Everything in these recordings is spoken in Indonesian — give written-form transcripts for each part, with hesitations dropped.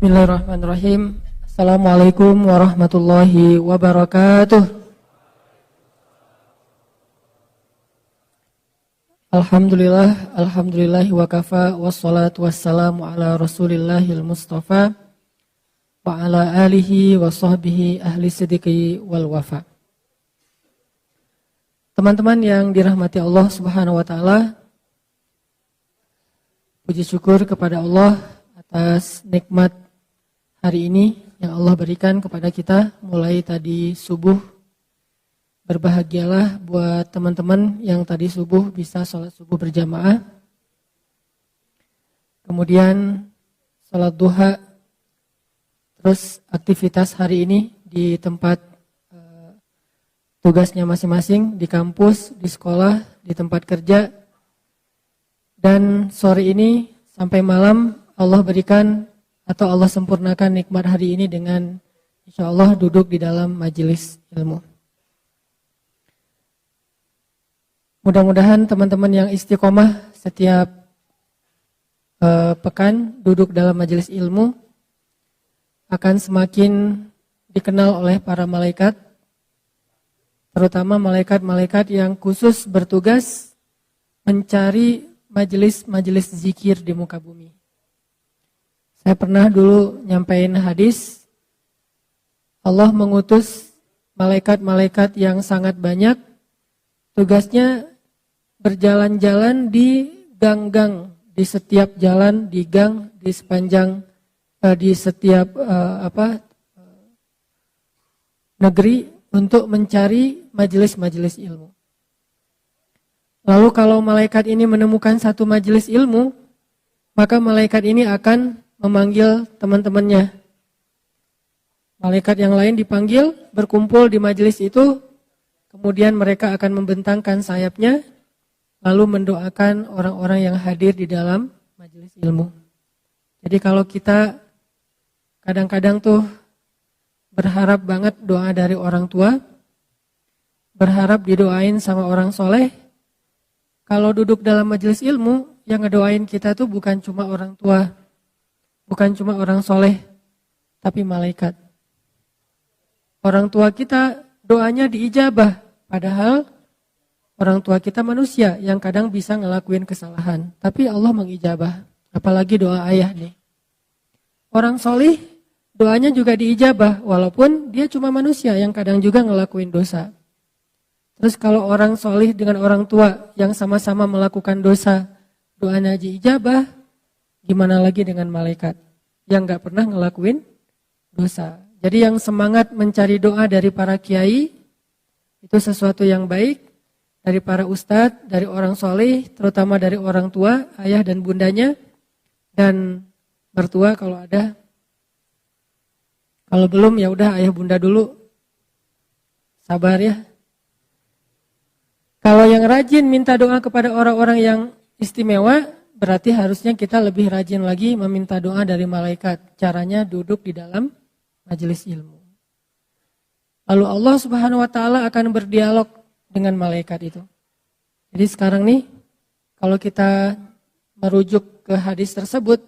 Bismillahirrahmanirrahim. Assalamualaikum warahmatullahi wabarakatuh. Alhamdulillahi wa kafa, wassalatu wassalamu ala rasulillahil mustafa wa ala alihi wa sahbihi ahli siddiqi wal wafa. Teman-teman yang dirahmati Allah subhanahu wa ta'ala, puji syukur kepada Allah atas nikmat hari ini yang Allah berikan kepada kita mulai tadi subuh. Berbahagialah buat teman-teman yang tadi subuh bisa sholat subuh berjamaah. Kemudian sholat duha. Terus aktivitas hari ini di tempat tugasnya masing-masing, di kampus, di sekolah, di tempat kerja. Dan sore ini sampai malam Allah berikan atau Allah sempurnakan nikmat hari ini dengan insya Allah duduk di dalam majelis ilmu. Mudah-mudahan teman-teman yang istiqomah setiap pekan duduk dalam majelis ilmu akan semakin dikenal oleh para malaikat, terutama malaikat-malaikat yang khusus bertugas mencari majelis-majelis zikir di muka bumi. Saya pernah dulu nyampein hadis, Allah mengutus malaikat-malaikat yang sangat banyak, tugasnya berjalan-jalan di gang-gang, di setiap jalan, di gang, di sepanjang, di setiap negeri untuk mencari majelis-majelis ilmu. Lalu kalau malaikat ini menemukan satu majelis ilmu, maka malaikat ini akan memanggil teman-temannya. Malaikat yang lain dipanggil, berkumpul di majelis itu, kemudian mereka akan membentangkan sayapnya, lalu mendoakan orang-orang yang hadir di dalam majelis ilmu. Jadi kalau kita kadang-kadang tuh berharap banget doa dari orang tua, berharap didoain sama orang soleh, kalau duduk dalam majelis ilmu, yang ngedoain kita tuh bukan cuma orang tua, bukan cuma orang soleh, tapi malaikat. Orang tua kita doanya diijabah, padahal orang tua kita manusia yang kadang bisa ngelakuin kesalahan. Tapi Allah mengijabah, apalagi doa ayah nih. Orang soleh doanya juga diijabah, walaupun dia cuma manusia yang kadang juga ngelakuin dosa. Terus kalau orang soleh dengan orang tua yang sama-sama melakukan dosa, doanya diijabah, gimana lagi dengan malaikat yang gak pernah ngelakuin dosa. Jadi yang semangat mencari doa dari para kiai, itu sesuatu yang baik. Dari para ustadz, dari orang soleh, terutama dari orang tua, ayah dan bundanya. Dan mertua kalau ada. Kalau belum ya udah ayah bunda dulu. Sabar ya. Kalau yang rajin minta doa kepada orang-orang yang istimewa, berarti harusnya kita lebih rajin lagi meminta doa dari malaikat. Caranya duduk di dalam majelis ilmu. Lalu Allah Subhanahu wa taala akan berdialog dengan malaikat itu. Jadi sekarang nih, kalau kita merujuk ke hadis tersebut,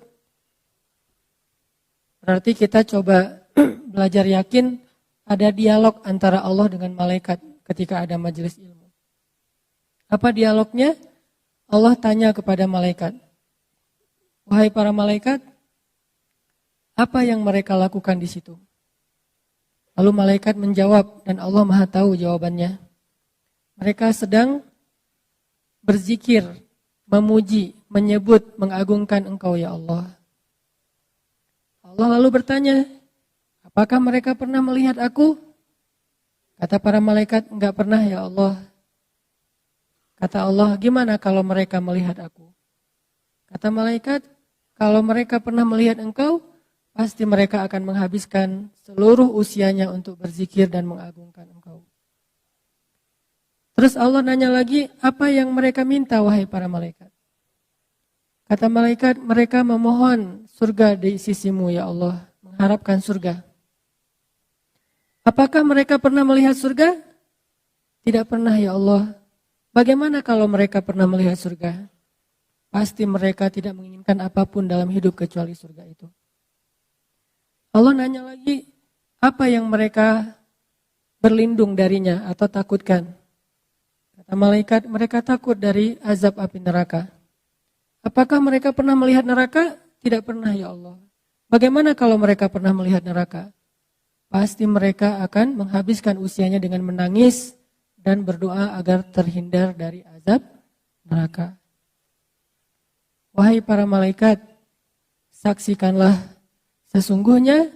berarti kita coba belajar yakin ada dialog antara Allah dengan malaikat ketika ada majelis ilmu. Apa dialognya? Allah tanya kepada malaikat, wahai para malaikat, apa yang mereka lakukan di situ? Lalu malaikat menjawab, dan Allah Maha tahu jawabannya. Mereka sedang berzikir, memuji, menyebut, mengagungkan Engkau ya Allah. Allah lalu bertanya, apakah mereka pernah melihat aku? Kata para malaikat, enggak pernah ya Allah. Kata Allah, gimana kalau mereka melihat aku? Kata malaikat, kalau mereka pernah melihat engkau, pasti mereka akan menghabiskan seluruh usianya untuk berzikir dan mengagungkan engkau. Terus Allah nanya lagi, apa yang mereka minta wahai para malaikat? Kata malaikat, mereka memohon surga di sisimu ya Allah, mengharapkan surga. Apakah mereka pernah melihat surga? Tidak pernah ya Allah. Bagaimana kalau mereka pernah melihat surga? Pasti mereka tidak menginginkan apapun dalam hidup kecuali surga itu. Allah nanya lagi, apa yang mereka berlindung darinya atau takutkan? Kata malaikat, mereka takut dari azab api neraka. Apakah mereka pernah melihat neraka? Tidak pernah ya Allah. Bagaimana kalau mereka pernah melihat neraka? Pasti mereka akan menghabiskan usianya dengan menangis dan berdoa agar terhindar dari azab neraka. Wahai para malaikat, saksikanlah, sesungguhnya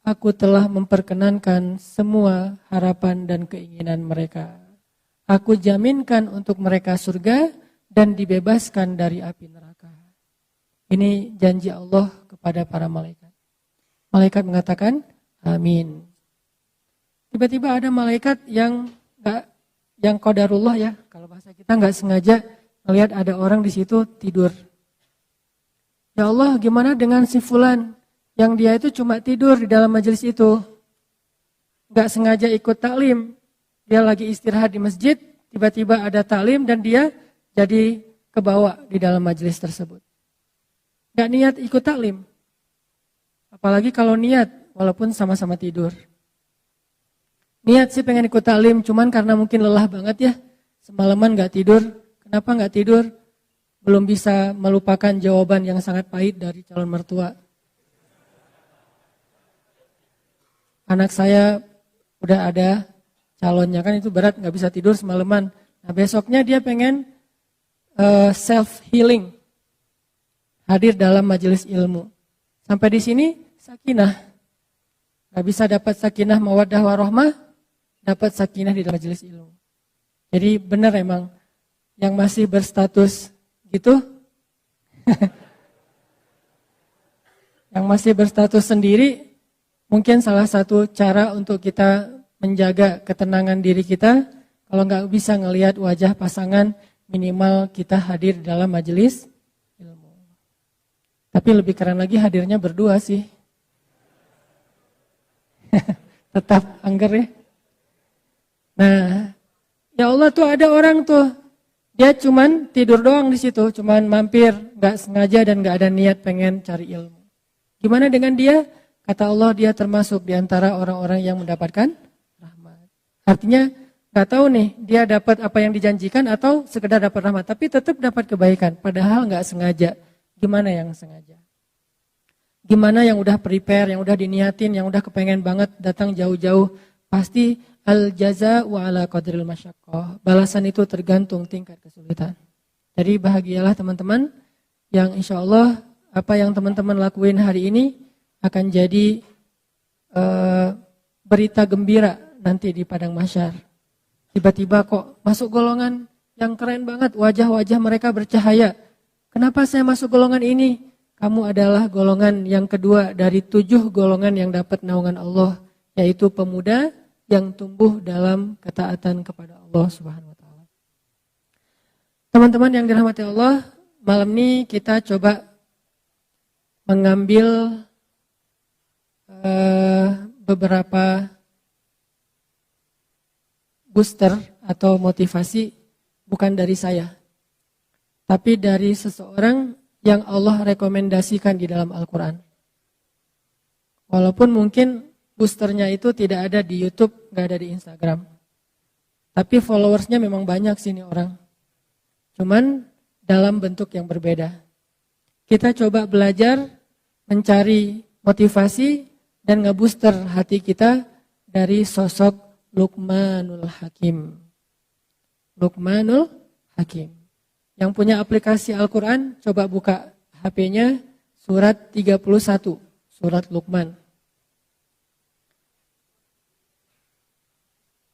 aku telah memperkenankan semua harapan dan keinginan mereka. Aku jaminkan untuk mereka surga dan dibebaskan dari api neraka. Ini janji Allah kepada para malaikat. Malaikat mengatakan, amin. Tiba-tiba ada malaikat yang qadarullah ya, kalau bahasa kita nggak sengaja melihat ada orang di situ tidur. Ya Allah, gimana dengan si fulan yang dia itu cuma tidur di dalam majelis itu, nggak sengaja ikut taklim, dia lagi istirahat di masjid, tiba-tiba ada taklim dan dia jadi kebawa di dalam majelis tersebut. Nggak niat ikut taklim, apalagi kalau niat walaupun sama-sama tidur. Niat sih pengen ikut taklim, cuman karena mungkin lelah banget ya, semalaman nggak tidur. Kenapa nggak tidur? Belum bisa melupakan jawaban yang sangat pahit dari calon mertua. Anak saya udah ada calonnya, kan itu berat, nggak bisa tidur semalaman. Nah besoknya dia pengen self-healing, hadir dalam majelis ilmu. Sampai di sini sakinah. Nggak bisa dapat sakinah mawaddah warahmah, dapat sakinah di dalam majelis ilmu. Jadi benar emang yang masih berstatus gitu, yang masih berstatus sendiri, mungkin salah satu cara untuk kita menjaga ketenangan diri kita, kalau nggak bisa ngelihat wajah pasangan, minimal kita hadir dalam majelis ilmu. Tapi lebih keren lagi hadirnya berdua sih. Tetap angger ya. Nah, ya Allah tuh ada orang tuh, dia cuman tidur doang di situ, cuman mampir, nggak sengaja dan nggak ada niat pengen cari ilmu. Gimana dengan dia? Kata Allah, dia termasuk di antara orang-orang yang mendapatkan rahmat. Artinya nggak tahu nih, dia dapat apa yang dijanjikan atau sekedar dapat rahmat, tapi tetap dapat kebaikan, padahal nggak sengaja. Gimana yang sengaja? Gimana yang udah prepare, yang udah diniatin, yang udah kepengen banget datang jauh-jauh, pasti al-jaza wa ala qadril masyaqqah. Balasan itu tergantung tingkat kesulitan. Jadi bahagialah teman-teman yang insya Allah apa yang teman-teman lakuin hari ini akan jadi berita gembira nanti di padang mahsyar. Tiba-tiba kok masuk golongan yang keren banget, wajah-wajah mereka bercahaya. Kenapa saya masuk golongan ini? Kamu adalah golongan yang kedua dari 7 golongan yang dapat naungan Allah, yaitu pemuda yang tumbuh dalam ketaatan kepada Allah Subhanahu wa taala. Teman-teman yang dirahmati Allah, malam ini kita coba mengambil beberapa booster atau motivasi bukan dari saya, tapi dari seseorang yang Allah rekomendasikan di dalam Al-Quran. Walaupun mungkin boosternya itu tidak ada di YouTube, nggak ada di Instagram. Tapi followersnya memang banyak sih ini orang. Cuman dalam bentuk yang berbeda. Kita coba belajar mencari motivasi dan ngebooster hati kita dari sosok Luqmanul Hakim. Luqmanul Hakim. Yang punya aplikasi Al-Quran, coba buka HP-nya surat 31, surat Luqman.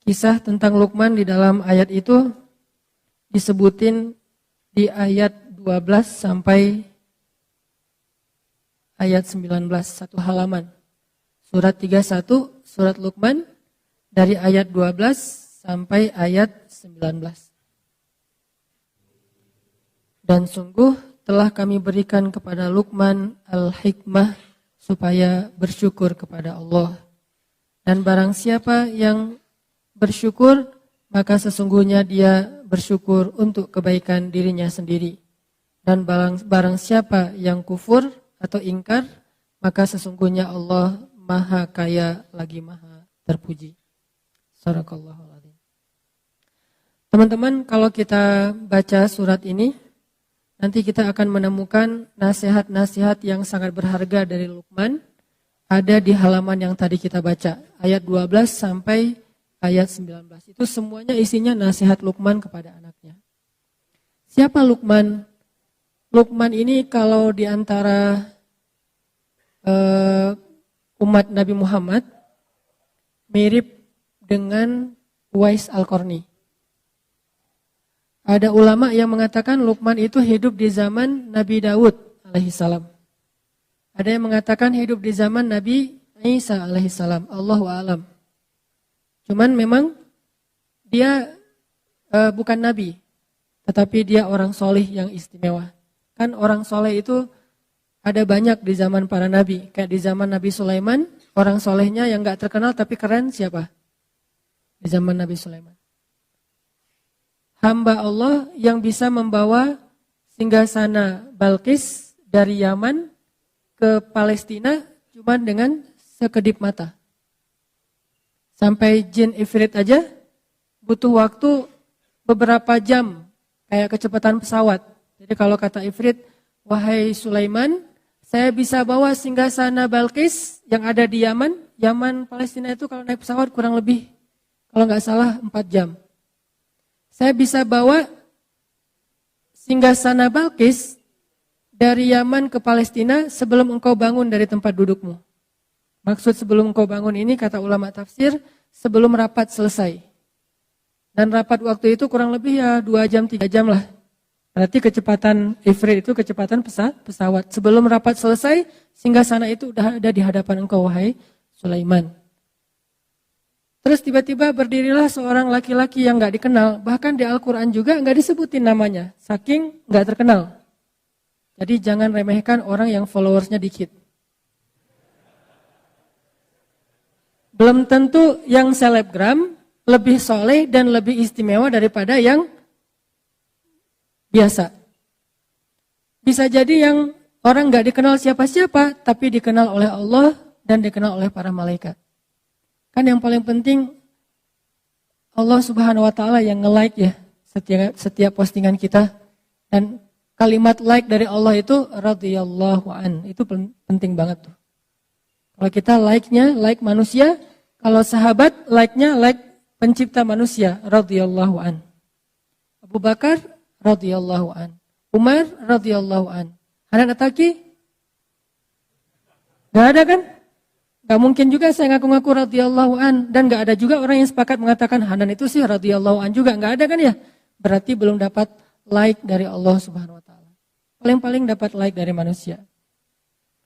Kisah tentang Luqman di dalam ayat itu disebutin di ayat 12 sampai ayat 19, satu halaman. Surat 31, surat Luqman dari ayat 12 sampai ayat 19. Dan sungguh telah kami berikan kepada Luqman al-hikmah supaya bersyukur kepada Allah. Dan barang siapa yang bersyukur, maka sesungguhnya dia bersyukur untuk kebaikan dirinya sendiri. Dan barang siapa yang kufur atau ingkar, maka sesungguhnya Allah Maha Kaya lagi Maha Terpuji. Sadaqallahul adzim. Teman-teman, kalau kita baca surat ini, nanti kita akan menemukan nasihat-nasihat yang sangat berharga dari Luqman, ada di halaman yang tadi kita baca, ayat 12 sampai ayat 19. Itu semuanya isinya nasihat Luqman kepada anaknya. Siapa Luqman? Luqman ini kalau di antara umat Nabi Muhammad mirip dengan Uwais Al-Qarni. Ada ulama yang mengatakan Luqman itu hidup di zaman Nabi Daud alaihissalam. Ada yang mengatakan hidup di zaman Nabi Isa alaihissalam. Allahu a'lam. Cuman memang dia bukan nabi, tetapi dia orang soleh yang istimewa. Kan orang soleh itu ada banyak di zaman para nabi. Kayak di zaman Nabi Sulaiman, orang solehnya yang gak terkenal tapi keren siapa? Di zaman Nabi Sulaiman. Hamba Allah yang bisa membawa singgasana Balqis dari Yaman ke Palestina cuma dengan sekedip mata. Sampai jin ifrit aja butuh waktu beberapa jam kayak kecepatan pesawat. Jadi kalau kata ifrit, wahai Sulaiman, saya bisa bawa singgasana Balqis yang ada di Yaman. Yaman Palestina itu kalau naik pesawat kurang lebih, kalau nggak salah 4 jam. Saya bisa bawa singgasana Balqis dari Yaman ke Palestina sebelum engkau bangun dari tempat dudukmu. Maksud sebelum engkau bangun ini kata ulama tafsir, sebelum rapat selesai. Dan rapat waktu itu kurang lebih ya 2 jam 3 jam lah. Berarti kecepatan ifrit itu kecepatan pesawat. Sebelum rapat selesai, singgasana itu udah ada di hadapan engkau wahai Sulaiman. Terus tiba-tiba berdirilah seorang laki-laki yang gak dikenal. Bahkan di Al-Quran juga gak disebutin namanya. Saking gak terkenal. Jadi jangan remehkan orang yang followersnya dikit. Belum tentu yang selebgram lebih soleh dan lebih istimewa daripada yang biasa. Bisa jadi yang orang gak dikenal siapa-siapa, tapi dikenal oleh Allah dan dikenal oleh para malaikat. Kan yang paling penting Allah Subhanahu wa taala yang nge-like ya setiap postingan kita, dan kalimat like dari Allah itu radhiyallahu an. Itu penting banget tuh. Kalau kita like-nya like manusia, kalau sahabat like-nya like pencipta manusia radhiyallahu an. Abu Bakar radhiyallahu an. Umar radhiyallahu an. Hanan Ataki? Gak ada kan? Gak mungkin juga saya ngaku-ngaku radhiyallahu an, dan gak ada juga orang yang sepakat mengatakan Hanan itu sih radhiyallahu an juga, gak ada kan ya? Berarti belum dapat like dari Allah Subhanahu wa taala. Paling-paling dapat like dari manusia.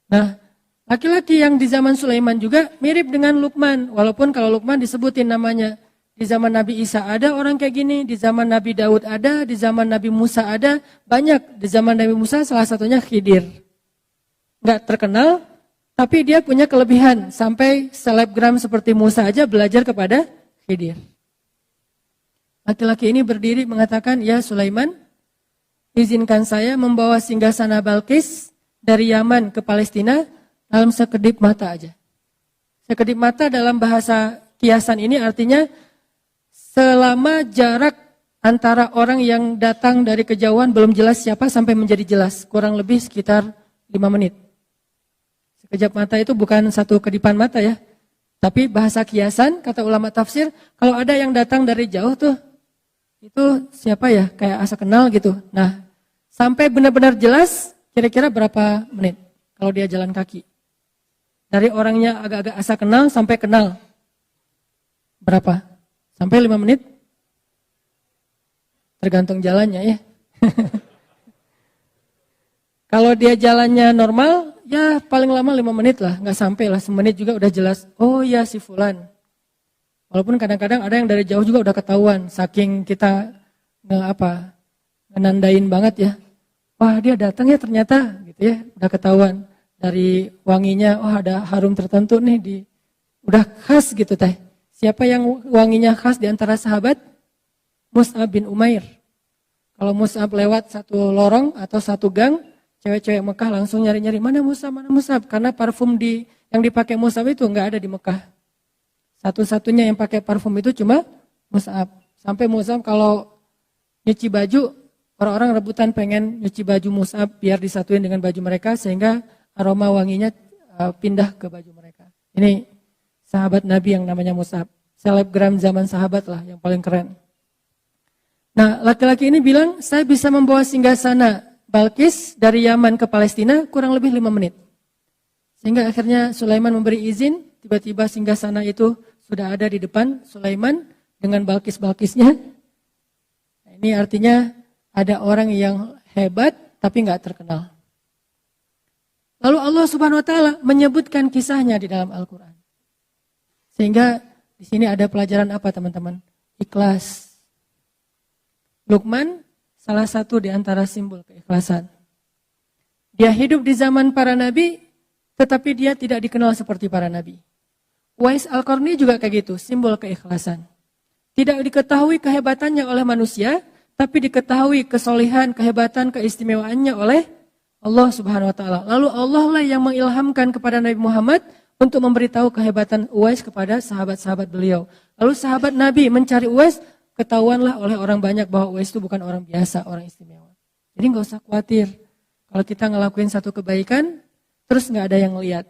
Nah, laki-laki yang di zaman Sulaiman juga mirip dengan Luqman, walaupun kalau Luqman disebutin namanya. Di zaman Nabi Isa ada orang kayak gini, di zaman Nabi Daud ada, di zaman Nabi Musa ada, banyak. Di zaman Nabi Musa salah satunya Khidir. Gak terkenal, tapi dia punya kelebihan, sampai selebgram seperti Musa aja belajar kepada Khidir. Laki-laki ini berdiri mengatakan, ya Sulaiman, izinkan saya membawa singgasana Balqis dari Yaman ke Palestina dalam sekedip mata aja. Sekedip mata dalam bahasa kiasan ini artinya selama jarak antara orang yang datang dari kejauhan belum jelas siapa sampai menjadi jelas, kurang lebih sekitar 5 menit. Sekejap mata itu bukan satu kedipan mata ya. Tapi bahasa kiasan, kata ulama tafsir, kalau ada yang datang dari jauh tuh, itu siapa ya? Kayak asa kenal gitu. Nah, sampai benar-benar jelas, kira-kira berapa menit kalau dia jalan kaki? Dari orangnya agak-agak asa kenal sampai kenal. Berapa? Sampai 5 menit? Tergantung jalannya ya. Kalau dia jalannya normal, ya paling lama 5 menit lah, nggak sampai lah, semenit juga udah jelas. Oh ya si fulan. Walaupun kadang-kadang ada yang dari jauh juga udah ketahuan, saking kita ngenandain banget ya. Wah dia datang ya ternyata, gitu ya, udah ketahuan dari wanginya. Wah ada harum tertentu nih udah khas gitu teh. Siapa yang wanginya khas di antara sahabat? Mus'ab bin Umair. Kalau Mus'ab lewat satu lorong atau satu gang, cewek-cewek Mekah langsung nyari-nyari mana Mus'ab. Karena parfum Yang dipakai Mus'ab itu nggak ada di Mekah. Satu-satunya yang pakai parfum itu cuma Mus'ab. Sampai Mus'ab kalau nyuci baju, orang-orang rebutan pengen nyuci baju Mus'ab biar disatuin dengan baju mereka sehingga aroma wanginya pindah ke baju mereka. Ini sahabat Nabi yang namanya Mus'ab. Selebgram zaman sahabat lah yang paling keren. Nah, laki-laki ini bilang, saya bisa membawa singgasana Balkis dari Yaman ke Palestina kurang lebih 5 menit. Sehingga akhirnya Sulaiman memberi izin, tiba-tiba singgasana itu sudah ada di depan Sulaiman dengan Balkis-Balkisnya. Nah, ini artinya ada orang yang hebat tapi nggak terkenal. Lalu Allah Subhanahu Wa Taala menyebutkan kisahnya di dalam Al-Quran. Sehingga di sini ada pelajaran apa teman-teman? Ikhlas. Luqman salah satu di antara simbol keikhlasan. Dia hidup di zaman para nabi, tetapi dia tidak dikenal seperti para nabi. Uwais Al-Qarni juga kayak gitu, simbol keikhlasan. Tidak diketahui kehebatannya oleh manusia, tapi diketahui kesolehan, kehebatan, keistimewaannya oleh Allah Subhanahu Wa Taala. Lalu Allah lah yang mengilhamkan kepada Nabi Muhammad untuk memberitahu kehebatan Uwais kepada sahabat-sahabat beliau. Lalu sahabat Nabi mencari Uwais, ketahuanlah oleh orang banyak bahwa Uwais itu bukan orang biasa, orang istimewa. Jadi nggak usah khawatir. Kalau kita ngelakuin satu kebaikan, terus nggak ada yang lihat.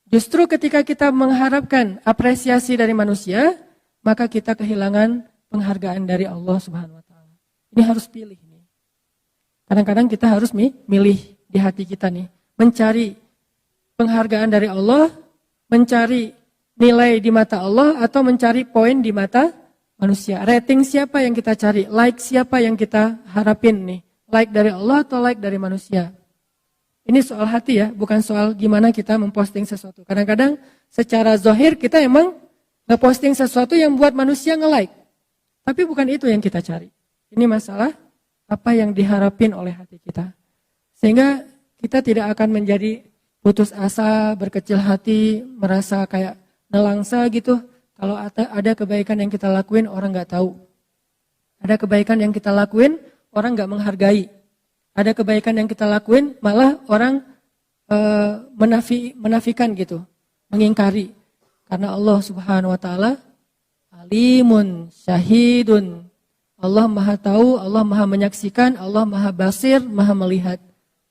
Justru ketika kita mengharapkan apresiasi dari manusia, maka kita kehilangan penghargaan dari Allah Subhanahu Wa Taala. Ini harus pilih nih. Kadang-kadang kita harus milih di hati kita nih, mencari penghargaan dari Allah, mencari nilai di mata Allah atau mencari poin di mata manusia. Rating siapa yang kita cari? Like siapa yang kita harapin nih? Like dari Allah atau like dari manusia? Ini soal hati ya, bukan soal gimana kita memposting sesuatu. Kadang-kadang secara zahir kita emang ngeposting sesuatu yang buat manusia nge-like. Tapi bukan itu yang kita cari. Ini masalah apa yang diharapin oleh hati kita. Sehingga kita tidak akan menjadi putus asa, berkecil hati, merasa kayak nelangsa gitu. Kalau ada kebaikan yang kita lakuin, orang gak tahu. Ada kebaikan yang kita lakuin, orang gak menghargai. Ada kebaikan yang kita lakuin, malah orang menafikan gitu, mengingkari. Karena Allah Subhanahu Wa Taala alimun, syahidun. Allah maha tahu, Allah maha menyaksikan, Allah maha basir, maha melihat.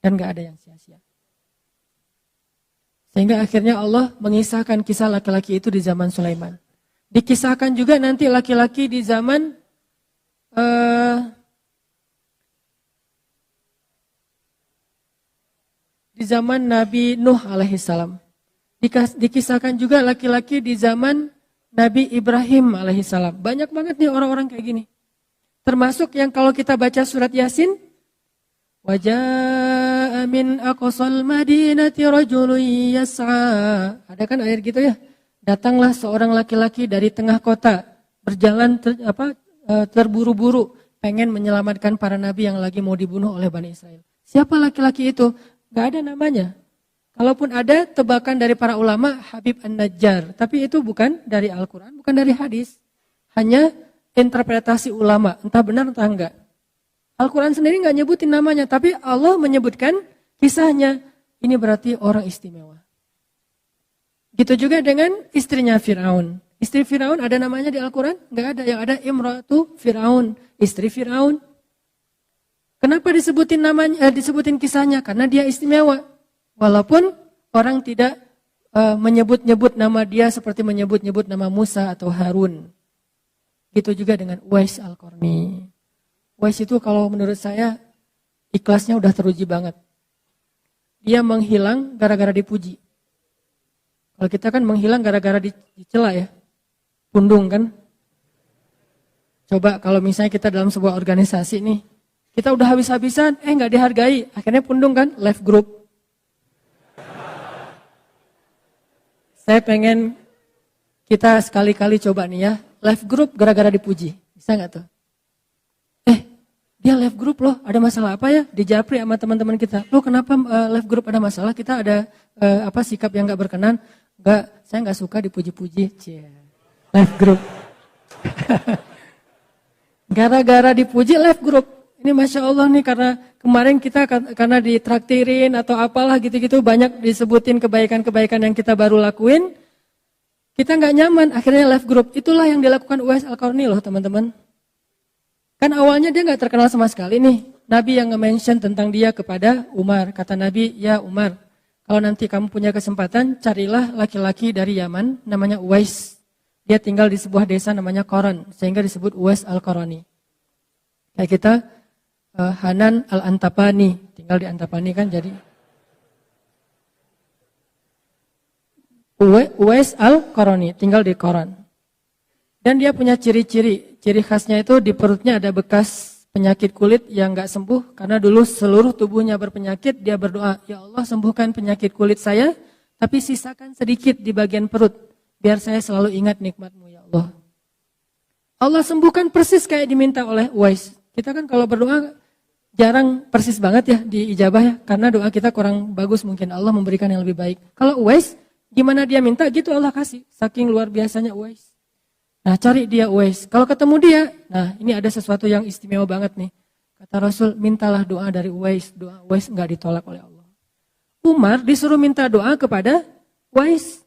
Dan gak ada yang sia-sia. Sehingga akhirnya Allah mengisahkan kisah laki-laki itu di zaman Sulaiman. Dikisahkan juga nanti laki-laki di zaman Nabi Nuh alaihissalam. Dikisahkan juga laki-laki di zaman Nabi Ibrahim alaihissalam. Banyak banget nih orang-orang kayak gini. Termasuk yang kalau kita baca surat Yasin, wajaa min aqsal madinati rajulun yas'a. Ada kan ayat gitu ya? Datanglah seorang laki-laki dari tengah kota, berjalan terburu-buru, pengen menyelamatkan para nabi yang lagi mau dibunuh oleh Bani Israel. Siapa laki-laki itu? Gak ada namanya. Kalaupun ada, tebakan dari para ulama, Habib An-Najjar. Tapi itu bukan dari Al-Quran, bukan dari hadis. Hanya interpretasi ulama, entah benar entah enggak. Al-Quran sendiri gak nyebutin namanya, tapi Allah menyebutkan kisahnya. Ini berarti orang istimewa. Gitu juga dengan istrinya Fir'aun. Istri Fir'aun ada namanya di Al-Quran? Enggak ada. Yang ada Imratu Fir'aun, istri Fir'aun. Kenapa disebutin namanya, disebutin kisahnya? Karena dia istimewa. Walaupun orang tidak menyebut-nyebut nama dia seperti menyebut-nyebut nama Musa atau Harun. Gitu juga dengan Uwais Al-Qarni. Uwais itu kalau menurut saya ikhlasnya udah teruji banget. Dia menghilang gara-gara dipuji. Kalau kita kan menghilang gara-gara dicela ya. Pundung kan. Coba kalau misalnya kita dalam sebuah organisasi nih. Kita udah habis-habisan, gak dihargai. Akhirnya pundung kan, left group. Saya pengen kita sekali-kali coba nih ya. Left group gara-gara dipuji. Bisa gak tuh? Dia left group loh, ada masalah apa ya? Dijapri sama teman-teman kita. Loh kenapa left group ada masalah? Kita ada sikap yang gak berkenan? Enggak, saya gak suka dipuji-puji. Left group. Gara-gara dipuji left group. Ini Masya Allah nih, karena kemarin kita karena ditraktirin atau apalah gitu-gitu, banyak disebutin kebaikan-kebaikan yang kita baru lakuin, kita nggak nyaman, akhirnya left group. Itulah yang dilakukan Uwais Al-Qarni loh teman-teman. Kan awalnya dia nggak terkenal sama sekali nih. Nabi yang nge-mention tentang dia kepada Umar. Kata Nabi, ya Umar, kalau nanti kamu punya kesempatan, carilah laki-laki dari Yaman, namanya Uwais. Dia tinggal di sebuah desa namanya Qaran, sehingga disebut Uwais Al-Qarani. Kayak kita, Hanan Al-Antapani, tinggal di Antapani kan jadi. Uwais Al-Qarani, tinggal di Qaran. Dan dia punya ciri-ciri khasnya itu di perutnya ada bekas penyakit kulit yang gak sembuh, karena dulu seluruh tubuhnya berpenyakit, dia berdoa, ya Allah sembuhkan penyakit kulit saya, tapi sisakan sedikit di bagian perut, biar saya selalu ingat nikmat-Mu ya Allah. Allah sembuhkan persis kayak diminta oleh Uwais. Kita kan kalau berdoa jarang persis banget ya diijabah ya, karena doa kita kurang bagus, mungkin Allah memberikan yang lebih baik. Kalau Uwais, gimana dia minta gitu Allah kasih, saking luar biasanya Uwais. Nah cari dia Uwais, kalau ketemu dia, nah ini ada sesuatu yang istimewa banget nih. Kata Rasul, mintalah doa dari Uwais, doa Uwais enggak ditolak oleh Allah. Umar disuruh minta doa kepada Uwais.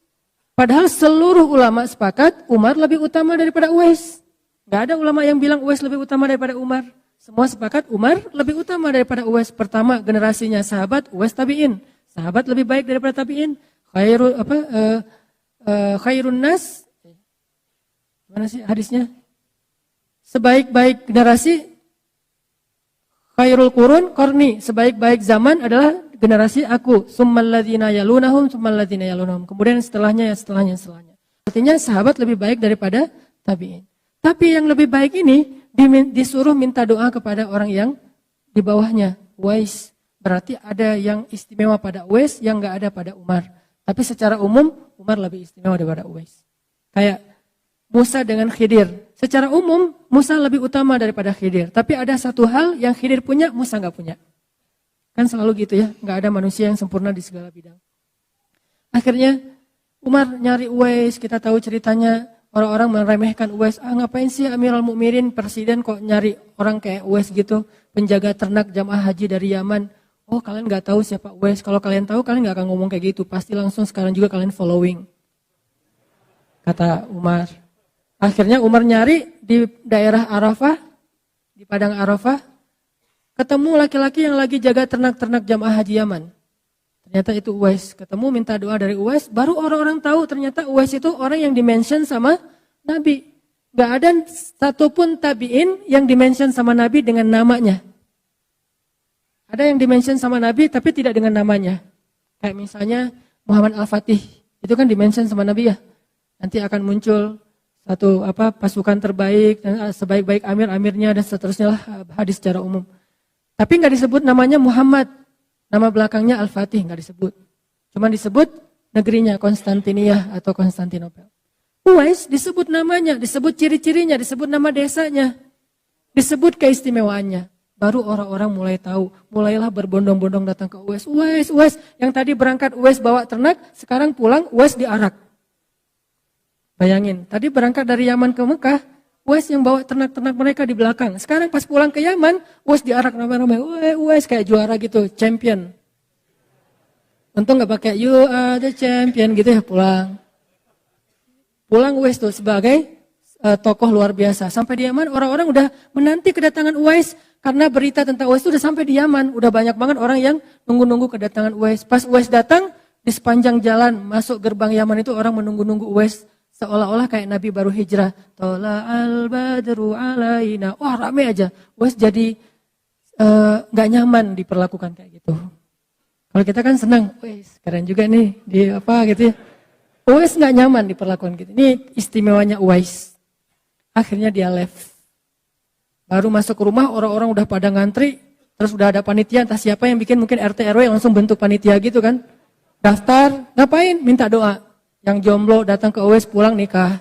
Padahal seluruh ulama sepakat Umar lebih utama daripada Uwais. Enggak ada ulama yang bilang Uwais lebih utama daripada Umar. Semua sepakat Umar lebih utama daripada Uwais. Pertama generasinya sahabat, Uwais tabi'in. Sahabat lebih baik daripada tabi'in. Khairun nas, mana sih hadisnya? Sebaik-baik generasi, khairul qurun qarni, sebaik-baik zaman adalah generasi aku. Summal ladzina yalunahum, summal ladzina yalunahum. Kemudian setelahnya. Artinya sahabat lebih baik daripada tabi'in. Tapi yang lebih baik ini disuruh minta doa kepada orang yang di bawahnya, Uwais. Berarti ada yang istimewa pada Uwais yang enggak ada pada Umar. Tapi secara umum Umar lebih istimewa daripada Uwais. Kayak Musa dengan Khidir. Secara umum Musa lebih utama daripada Khidir. Tapi ada satu hal yang Khidir punya, Musa enggak punya. Kan selalu gitu ya, enggak ada manusia yang sempurna di segala bidang. Akhirnya Umar nyari Uwais, kita tahu ceritanya, orang-orang meremehkan Uwais. Ngapain sih Amirul Mukminin, presiden kok nyari orang kayak Uwais gitu, penjaga ternak jamaah haji dari Yaman. Oh kalian gak tahu siapa Uwais, kalau kalian tahu kalian gak akan ngomong kayak gitu, pasti langsung sekarang juga kalian following. Kata Umar. Akhirnya Umar nyari di daerah Arafah, di padang Arafah, ketemu laki-laki yang lagi jaga ternak-ternak jamaah haji Yaman. Ternyata itu Uwais, ketemu minta doa dari Uwais, baru orang-orang tahu ternyata Uwais itu orang yang dimention sama Nabi. Gak ada satupun tabi'in yang dimention sama Nabi dengan namanya. Ada yang dimention sama Nabi tapi tidak dengan namanya. Kayak misalnya Muhammad Al-Fatih, itu kan dimention sama Nabi ya. Nanti akan muncul satu pasukan terbaik, sebaik-baik amir-amirnya dan seterusnya lah, hadis secara umum. Tapi nggak disebut namanya Muhammad, nama belakangnya Al-Fatih nggak disebut. Cuma disebut negerinya Konstantinia atau Konstantinopel. Uwais disebut namanya, disebut ciri-cirinya, disebut nama desanya, disebut keistimewaannya. Baru orang-orang mulai tahu, mulailah berbondong-bondong datang ke Uwais. Uwais, yang tadi berangkat Uwais bawa ternak, sekarang pulang Uwais diarak. Bayangin, tadi berangkat dari Yaman ke Mekah, Uwais yang bawa ternak-ternak mereka di belakang. Sekarang pas pulang ke Yaman, Uwais diarak ramai-ramai. Uwais kayak juara gitu, champion. Untung gak pakai you are the champion gitu ya, pulang. Pulang Uwais tuh sebagai tokoh luar biasa. Sampai di Yaman, orang-orang udah menanti kedatangan Uwais. Karena berita tentang Uwais itu udah sampai di Yaman. Udah banyak banget orang yang nunggu-nunggu kedatangan Uwais. Pas Uwais datang, di sepanjang jalan masuk gerbang Yaman itu orang menunggu-nunggu Uwais. Seolah-olah kayak Nabi baru hijrah. Tola'al badru alaina. Wah rame aja. Uwais jadi gak nyaman diperlakukan kayak gitu. Kalau kita kan senang. Uwais keren juga nih. Di apa gitu ya. Uwais gak nyaman diperlakukan gitu. Ini istimewanya Uwais. Akhirnya dia left. Baru masuk ke rumah, orang-orang udah pada ngantri, terus udah ada panitia, entah siapa yang bikin, mungkin RT RW langsung bentuk panitia gitu kan. Daftar, ngapain? Minta doa. Yang jomblo datang ke Uwais, pulang nikah.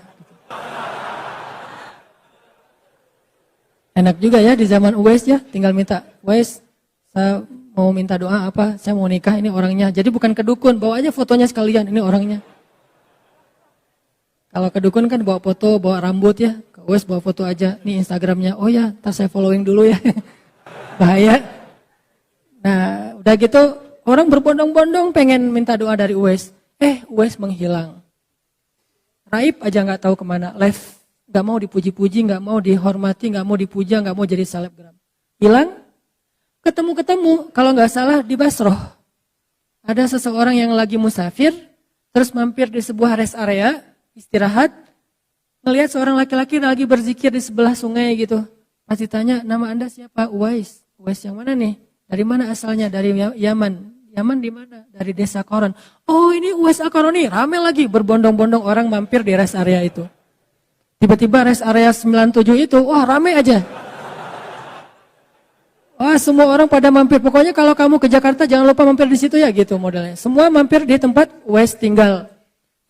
Enak juga ya di zaman Uwais ya, tinggal minta, Uwais, saya mau minta doa apa, saya mau nikah, ini orangnya. Jadi bukan ke dukun, bawa aja fotonya sekalian, ini orangnya. Kalau ke dukun kan bawa foto, bawa rambut ya. Ke Uwais bawa foto aja. Nih Instagramnya. Oh ya, ntar saya following dulu ya. Bahaya. Nah, udah gitu orang berbondong-bondong pengen minta doa dari Uwais. Uwais menghilang. Raib aja nggak tahu kemana. Left, nggak mau dipuji-puji, nggak mau dihormati, nggak mau dipuja, nggak mau jadi selebgram. Hilang. Ketemu-ketemu, kalau nggak salah di Basroh. Ada seseorang yang lagi musafir, terus mampir di sebuah rest area, istirahat, ngelihat seorang laki-laki lagi berzikir di sebelah sungai gitu. Pas ditanya, nama Anda siapa? Uwais. Uwais yang mana nih? Dari mana asalnya? Dari Yaman. Yaman di mana? Dari desa Koron. Oh, ini Uwais Al-Qarani, rame lagi berbondong-bondong orang mampir di rest area itu. Tiba-tiba rest area 97 itu, wah rame aja. Wah, semua orang pada mampir. Pokoknya kalau kamu ke Jakarta jangan lupa mampir di situ ya gitu modelnya. Semua mampir di tempat Uwais tinggal.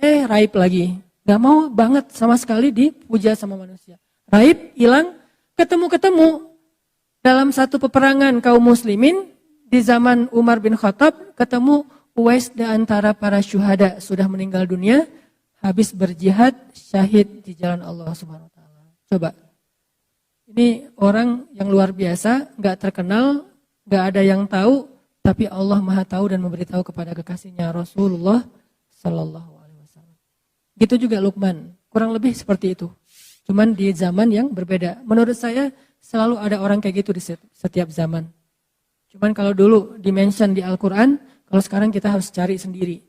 Raib lagi. Gak mau banget sama sekali dipuja sama manusia. Raib, hilang, ketemu-ketemu. Dalam satu peperangan kaum muslimin di zaman Umar bin Khattab, ketemu Uwais di antara para syuhada sudah meninggal dunia, habis berjihad, syahid di jalan Allah Subhanahu wa taala. Coba. Ini orang yang luar biasa, gak terkenal, gak ada yang tahu, tapi Allah Maha tahu dan memberitahu kepada kekasihnya Rasulullah Sallallahu Alaihi Wasallam. Gitu juga Luqman, kurang lebih seperti itu. Cuman di zaman yang berbeda. Menurut saya selalu ada orang kayak gitu di setiap zaman. Cuman kalau dulu dimention di Al-Quran, kalau sekarang kita harus cari sendiri.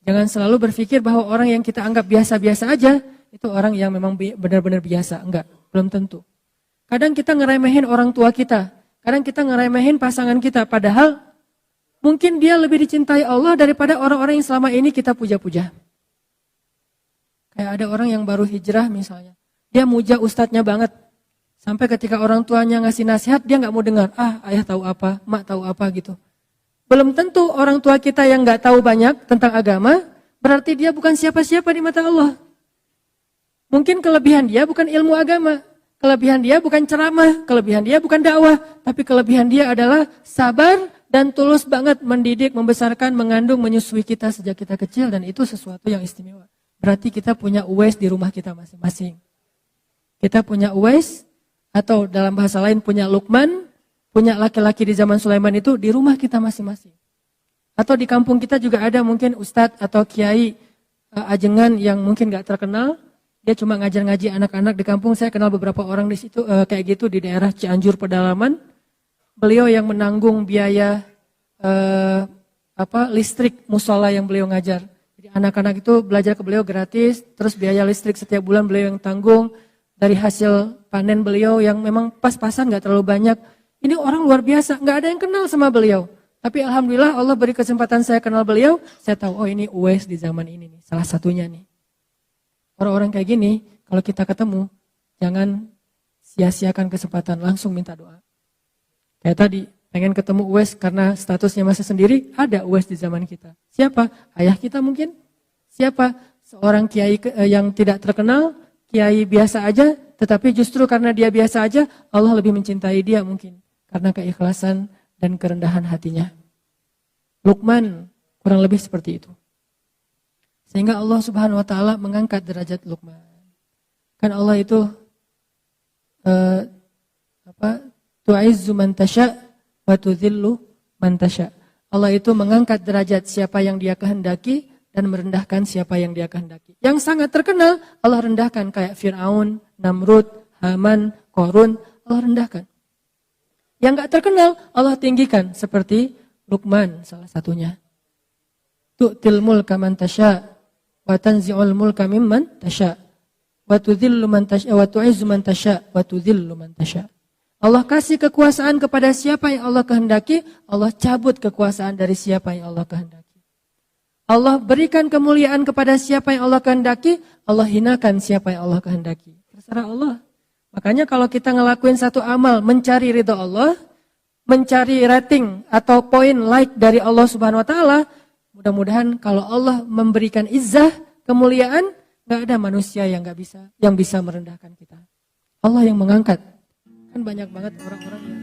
Jangan selalu berpikir bahwa orang yang kita anggap biasa-biasa aja, itu orang yang memang benar-benar biasa. Enggak, belum tentu. Kadang kita ngeremehin orang tua kita. Kadang kita ngeremehin pasangan kita. Padahal mungkin dia lebih dicintai Allah daripada orang-orang yang selama ini kita puja-puja. Kayak ada orang yang baru hijrah misalnya. Dia muja ustadznya banget. Sampai ketika orang tuanya ngasih nasihat, dia gak mau dengar. Ayah tahu apa, mak tahu apa gitu. Belum tentu orang tua kita yang gak tahu banyak tentang agama, berarti dia bukan siapa-siapa di mata Allah. Mungkin kelebihan dia bukan ilmu agama. Kelebihan dia bukan ceramah, kelebihan dia bukan dakwah, tapi kelebihan dia adalah sabar dan tulus banget mendidik, membesarkan, mengandung, menyusui kita sejak kita kecil, dan itu sesuatu yang istimewa. Berarti kita punya Uwais di rumah kita masing-masing. Kita punya Uwais, atau dalam bahasa lain punya Luqman, punya laki-laki di zaman Sulaiman itu di rumah kita masing-masing. Atau di kampung kita juga ada mungkin ustadz atau kiai ajengan yang mungkin gak terkenal. Dia cuma ngajar-ngaji anak-anak di kampung. Saya kenal beberapa orang di situ kayak gitu di daerah Cianjur Pedalaman. Beliau yang menanggung biaya listrik musola yang beliau ngajar. Jadi anak-anak itu belajar ke beliau gratis, terus biaya listrik setiap bulan beliau yang tanggung dari hasil panen beliau yang memang pas-pasan nggak terlalu banyak. Ini orang luar biasa, nggak ada yang kenal sama beliau. Tapi alhamdulillah Allah beri kesempatan saya kenal beliau. Saya tahu ini Uwais di zaman ini nih, salah satunya nih. Orang-orang kayak gini, kalau kita ketemu, jangan sia-siakan kesempatan, langsung minta doa. Kayak tadi, pengen ketemu Uwais karena statusnya masih sendiri, ada Uwais di zaman kita. Siapa? Ayah kita mungkin? Siapa? Seorang kiai yang tidak terkenal, kiai biasa aja, tetapi justru karena dia biasa aja, Allah lebih mencintai dia mungkin. Karena keikhlasan dan kerendahan hatinya. Luqman, kurang lebih seperti itu. Sehingga Allah Subhanahu wa taala mengangkat derajat Luqman. Kan Allah itu tu'izzu man tasya wa tudhillu man tasya. Allah itu mengangkat derajat siapa yang Dia kehendaki dan merendahkan siapa yang Dia kehendaki. Yang sangat terkenal Allah rendahkan kayak Firaun, Namrud, Haman, Qarun, Allah rendahkan. Yang enggak terkenal Allah tinggikan seperti Luqman salah satunya. Tu'til mulka man tasya wa tanzi'ul mulka mimman tasya wa tudhillu man tasya wa tu'izzu man tasya wa tudhillu man tasya. Allah kasih kekuasaan kepada siapa yang Allah kehendaki, Allah cabut kekuasaan dari siapa yang Allah kehendaki. Allah berikan kemuliaan kepada siapa yang Allah kehendaki, Allah hinakan siapa yang Allah kehendaki. Terserah Allah. Makanya kalau kita ngelakuin satu amal mencari ridha Allah, mencari rating atau poin like dari Allah Subhanahu wa taala, mudah-mudahan kalau Allah memberikan izzah, kemuliaan, gak ada manusia yang bisa merendahkan kita. Allah yang mengangkat. Kan banyak banget orang-orang yang